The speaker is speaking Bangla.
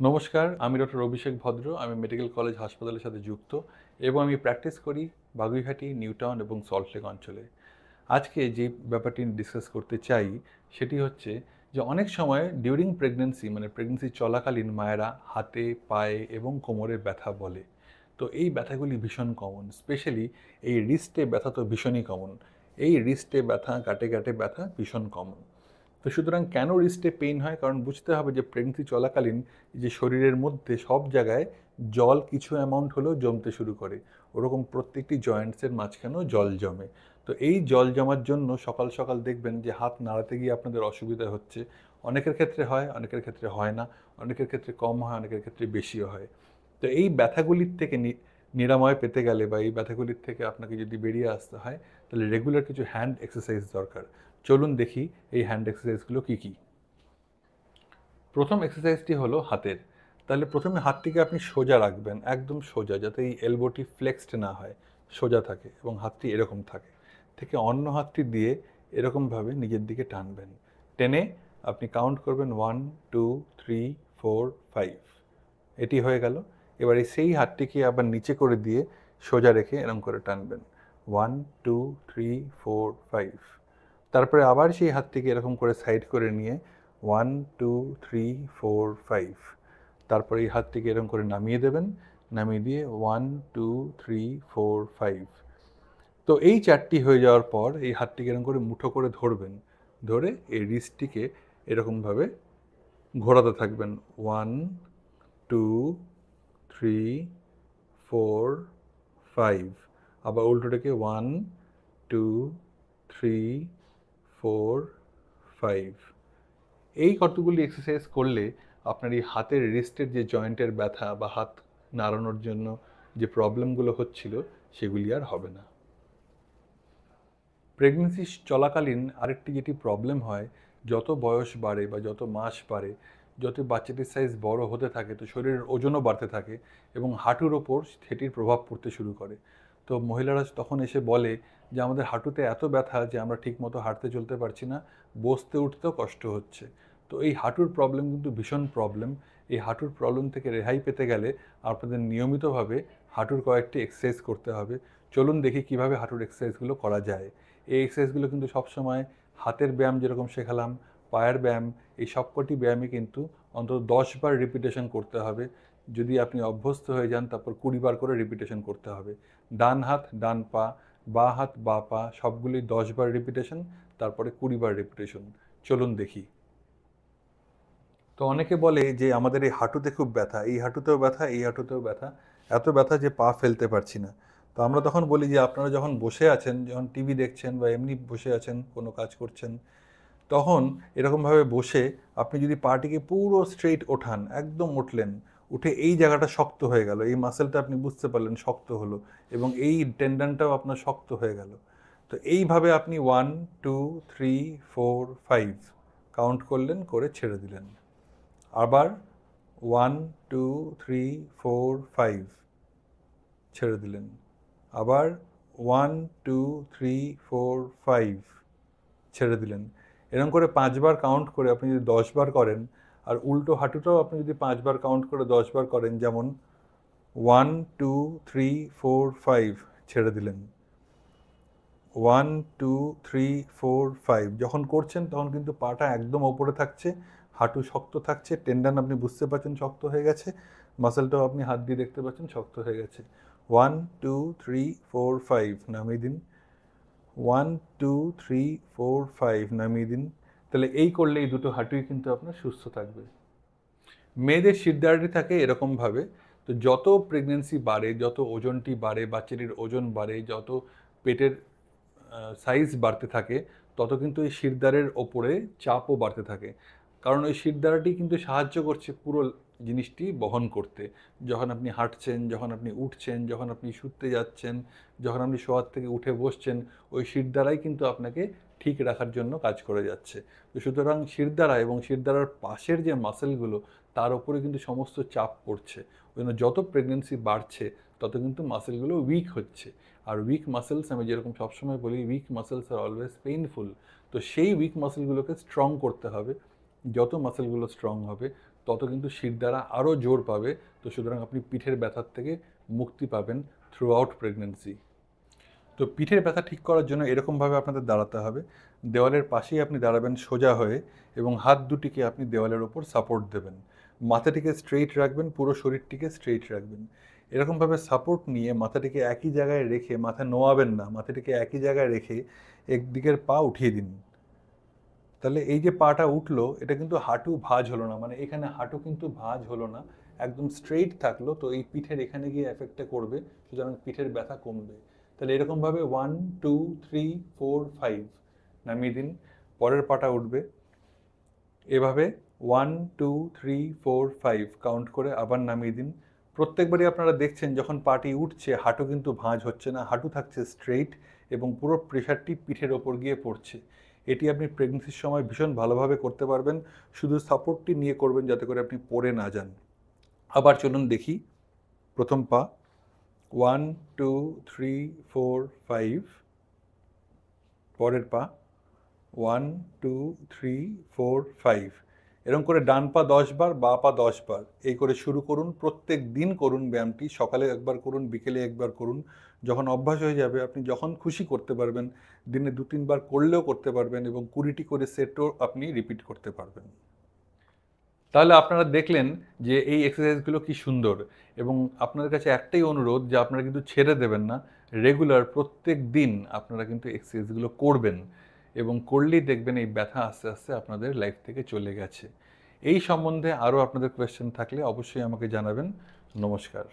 নমস্কার, আমি ডক্টর অভিষেক ভদ্র। আমি মেডিকেল কলেজ হাসপাতালের সাথে যুক্ত এবং আমি প্র্যাকটিস করি বাগুইহাটি, নিউটাউন এবং সল্টলেক অঞ্চলে। আজকে যে ব্যাপারটি ডিসকাস করতে চাই সেটি হচ্ছে যে অনেক সময় ডিউরিং প্রেগন্যান্সি প্রেগন্যান্সি চলাকালীন মায়েরা হাতে, পায়ে এবং কোমরে ব্যথা বলে। তো এই ব্যথাগুলি ভীষণ কমন, স্পেশালি এই রিস্টে ব্যথা তো ভীষণই কমন। এই রিস্টে ব্যথা, গাঁটে গাঁটে ব্যথা ভীষণ কমন। তো সুতরাং কেন রিস্টে পেইন হয়? কারণ বুঝতে হবে যে প্রেগন্যান্সি চলাকালীন যে শরীরের মধ্যে সব জায়গায় জল কিছু অ্যামাউন্ট হলেও জমতে শুরু করে। ওরকম প্রত্যেকটি জয়েন্টসের মাঝখানেও জল জমে। তো এই জল জমার জন্য সকাল সকাল দেখবেন যে হাত নাড়াতে গিয়ে আপনাদের অসুবিধা হচ্ছে। অনেকের ক্ষেত্রে হয়, অনেকের ক্ষেত্রে হয় না, অনেকের ক্ষেত্রে কম হয়, অনেকের ক্ষেত্রে বেশিও হয়। তো এই ব্যথাগুলির থেকে নিরাময় পেতে গেলে বা এই ব্যথাগুলির থেকে আপনাকে যদি বেরিয়ে আসতে হয়, তাহলে রেগুলার কিছু হ্যান্ড এক্সারসাইজ দরকার। চলুন দেখি এই হ্যান্ড এক্সারসাইজগুলো কী কী। প্রথম এক্সারসাইজটি হলো হাতের। তাহলে প্রথমে হাতটিকে আপনি সোজা রাখবেন, একদম সোজা, যাতে এই এলবোটি ফ্লেক্সড না হয়, সোজা থাকে এবং হাতটি এরকম থাকে। থেকে অন্য হাতটি দিয়ে এরকমভাবে নিজের দিকে টানবেন। টেনে আপনি কাউন্ট করবেন 1, 2, 3, 4, 5। এটি হয়ে গেল। এবারে সেই হাতটিকে আবার নিচে করে দিয়ে সোজা রেখে এরকম করে টানবেন। 1, 2, 3, 4, 5। তারপরে আবার সেই হাতটিকে এরকম করে সাইড করে নিয়ে 1, 2, 3, 4, 5। তারপরে এই হাতটিকে এরকম করে নামিয়ে দেবেন, নামিয়ে দিয়ে 1, 2, 3, 4, 5। তো এই চারটি হয়ে যাওয়ার পর এই হাতটিকে এরকম করে মুঠো করে ধরবেন, ধরে এই রিস্টটিকে এরকমভাবে ঘোরাতে থাকবেন। 1, 2, 3, 4, 5। আবার উল্টোটাকে 1, 2, 3, 4, 5। এই কতগুলি এক্সারসাইজ করলে আপনার এই হাতের রিস্টের যে জয়েন্টের ব্যথা বা হাত নাড়ানোর জন্য যে প্রবলেমগুলো হচ্ছিল সেগুলি আর হবে না। প্রেগনেন্সি চলাকালীন আরেকটি যেটি প্রবলেম হয়, যত বয়স বাড়ে বা যত মাস বাড়ে, যত বাচ্চাটির সাইজ বড় হতে থাকে, তো শরীরের ওজনও বাড়তে থাকে এবং হাঁটুর ওপর সেটির প্রভাব পড়তে শুরু করে। তো মহিলারা তখন এসে বলে যে আমাদের হাঁটুতে এত ব্যথা যে আমরা ঠিকমতো হাঁটতে চলতে পারছি না, বসতে উঠতেও কষ্ট হচ্ছে। তো এই হাঁটুর প্রবলেম কিন্তু ভীষণ প্রবলেম। এই হাঁটুর প্রবলেম থেকে রেহাই পেতে গেলে আপনাদের নিয়মিতভাবে হাঁটুর কয়েকটি এক্সারসাইজ করতে হবে। চলুন দেখি কিভাবে হাঁটুর এক্সারসাইজগুলো করা যায়। এই এক্সারসাইজগুলো কিন্তু সবসময় হাতের ব্যায়াম যেরকম শেখালাম, পায়ের ব্যায়াম, এই সবকটি ব্যায়ামই কিন্তু অন্তত 10 বার রিপিটেশন করতে হবে। যদি আপনি অভ্যস্ত হয়ে যান তারপর 20 বার করে রিপিটেশন করতে হবে। ডান হাত, ডান পা, বাঁ হাত, বাঁ পা সবগুলি 10 বার রিপিটেশন, তারপরে 20 বার রিপিটেশন। চলুন দেখি। তো অনেকে বলে যে আমাদের এই হাঁটুতে খুব ব্যথা, এই হাঁটুতেও ব্যথা, এই হাঁটুতেও ব্যথা, এত ব্যথা যে পা ফেলতে পারছি না। তো আমরা তখন বলি যে আপনারা যখন বসে আছেন, যখন টিভি দেখছেন বা এমনি বসে আছেন, কোনো কাজ করছেন, তখন এরকমভাবে বসে আপনি যদি পাটিকে পুরো স্ট্রেইট ওঠান, একদম উঠলেন, উঠে এই জায়গাটা শক্ত হয়ে গেল, এই মাসেলটা আপনি বুঝতে পারলেন শক্ত হলো এবং এই টেন্ডনটাও আপনার শক্ত হয়ে গেল। তো এইভাবে আপনি 1, 2, 3, 4, 5 কাউন্ট করলেন, করে ছেড়ে দিলেন। আবার 1, 2, 3, 4, 5 ছেড়ে দিলেন। আবার 1, 2, 3, 4, 5 ছেড়ে দিলেন। এরকম করে 5 বার কাউন্ট করে আপনি যদি 10 বার করেন, আর উল্টো হাঁটুটাও আপনি যদি 5 বার কাউন্ট করে 10 বার করেন, যেমন 1, 2, 3, 4, 5 ছেড়ে দিলেন। 1, 2, 3, 4, 5 যখন করছেন তখন কিন্তু পাটা একদম ওপরে থাকছে, হাঁটু শক্ত থাকছে, টেন্ডন আপনি বুঝতে পারছেন শক্ত হয়ে গেছে, মাসেলটাও আপনি হাত দিয়ে দেখতে পাচ্ছেন শক্ত হয়ে গেছে। 1, 2, 3, 4, 5 নামিয়ে দিন। 1, 2, 3, 4, 5 নামিয়ে দিন। তাহলে এই করলে এই দুটো হাঁটুই কিন্তু আপনার সুস্থ থাকবে। মেয়েদের শিরদাঁড়াটি থাকে এরকমভাবে। তো যত প্রেগনেন্সি বাড়ে, যত ওজনটি বাড়ে, বাচ্চাটির ওজন বাড়ে, যত পেটের সাইজ বাড়তে থাকে, তত কিন্তু এই শিরদাঁড়ের ওপরে চাপও বাড়তে থাকে। কারণ ওই শিরদাঁড়াটি কিন্তু সাহায্য করছে পুরো জিনিসটি বহন করতে। যখন আপনি হাঁটছেন, যখন আপনি উঠছেন, যখন আপনি শুতে যাচ্ছেন, যখন আপনি শোয়ার থেকে উঠে বসছেন, ওই শিরদাঁড়াই কিন্তু আপনাকে ঠিক রাখার জন্য কাজ করে যাচ্ছে। তো সুতরাং শিরদাঁড়া এবং শিরদাঁড়ার পাশের যে মাসেলগুলো, তার উপরে কিন্তু সমস্ত চাপ পড়ছে। ওই জন্য যত প্রেগনেন্সি বাড়ছে তত কিন্তু মাসেলগুলো উইক হচ্ছে। আর উইক মাসেলস, আমি যেরকম সবসময় বলি, week muscles are always painful. তো সেই উইক মাসেলগুলোকে স্ট্রং করতে হবে। যত মাসেলগুলো স্ট্রং হবে তত কিন্তু শিরদাঁড়া আরও জোর পাবে। তো সুতরাং আপনি পিঠের ব্যথার থেকে মুক্তি পাবেন থ্রু আউট প্রেগনেন্সি। তো পিঠের ব্যথা ঠিক করার জন্য এরকমভাবে আপনাদের দাঁড়াতে হবে। দেওয়ালের পাশেই আপনি দাঁড়াবেন সোজা হয়ে এবং হাত দুটিকে আপনি দেওয়ালের ওপর সাপোর্ট দেবেন। মাথাটিকে স্ট্রেইট রাখবেন, পুরো শরীরটিকে স্ট্রেইট রাখবেন। এরকমভাবে সাপোর্ট নিয়ে মাথাটিকে একই জায়গায় রেখে, মাথা নোয়াবেন না, মাথাটিকে একই জায়গায় রেখে একদিকের পা উঠিয়ে দিন। তাহলে এই যে পাটা উঠলো, এটা কিন্তু হাঁটু ভাঁজ হলো না, মানে এখানে হাঁটু কিন্তু ভাঁজ হলো না, একদম স্ট্রেইট থাকলো। তো এই পিঠের এখানে গিয়ে এফেক্টটা করবে, সুতরাং পিঠের ব্যথা কমবে। তাহলে এরকমভাবে 1 2 3 4 5 নামিয়ে দিন। পরের পাটা উঠবে এভাবে 1 2 3 4 5 কাউন্ট করে আবার নামিয়ে দিন। প্রত্যেকবারই আপনারা দেখছেন যখন পাটি উঠছে হাঁটু কিন্তু ভাঁজ হচ্ছে না, হাঁটু থাকছে স্ট্রেইট এবং পুরো প্রেশারটি পিঠের ওপর গিয়ে পড়ছে। এটি আপনি প্রেগনেন্সির সময় ভীষণ ভালোভাবে করতে পারবেন। শুধু সাপোর্টটি নিয়ে করবেন যাতে করে আপনি পড়ে না যান। আবার চলুন দেখি। প্রথম পা 1 2 3 4 5, পরের পা 1 2 3 4 5। এরকম করে ডান পা 10 বার, বা পা 10 বার, এই করে শুরু করুন। প্রত্যেক দিন করুন ব্যায়ামটি, সকালে একবার করুন, বিকেলে একবার করুন। যখন অভ্যাস হয়ে যাবে আপনি যখন খুশি করতে পারবেন, দিনে 2-3 বার করলেও করতে পারবেন এবং 20টি করে সেটও আপনি রিপিট করতে পারবেন। তাহলে আপনারা দেখলেন যে এই এক্সারসাইজগুলো কি সুন্দর, এবং আপনাদের কাছে একটাই অনুরোধ যে আপনারা কিন্তু ছেড়ে দেবেন না। রেগুলার প্রত্যেক দিন আপনারা কিন্তু এক্সারসাইজগুলো করবেন, এবং করলেই দেখবেন এই ব্যথা আস্তে আস্তে আপনাদের লাইফ থেকে চলে গেছে। এই সম্বন্ধে আরও আপনাদের কোয়েশ্চেন থাকলে অবশ্যই আমাকে জানাবেন। নমস্কার।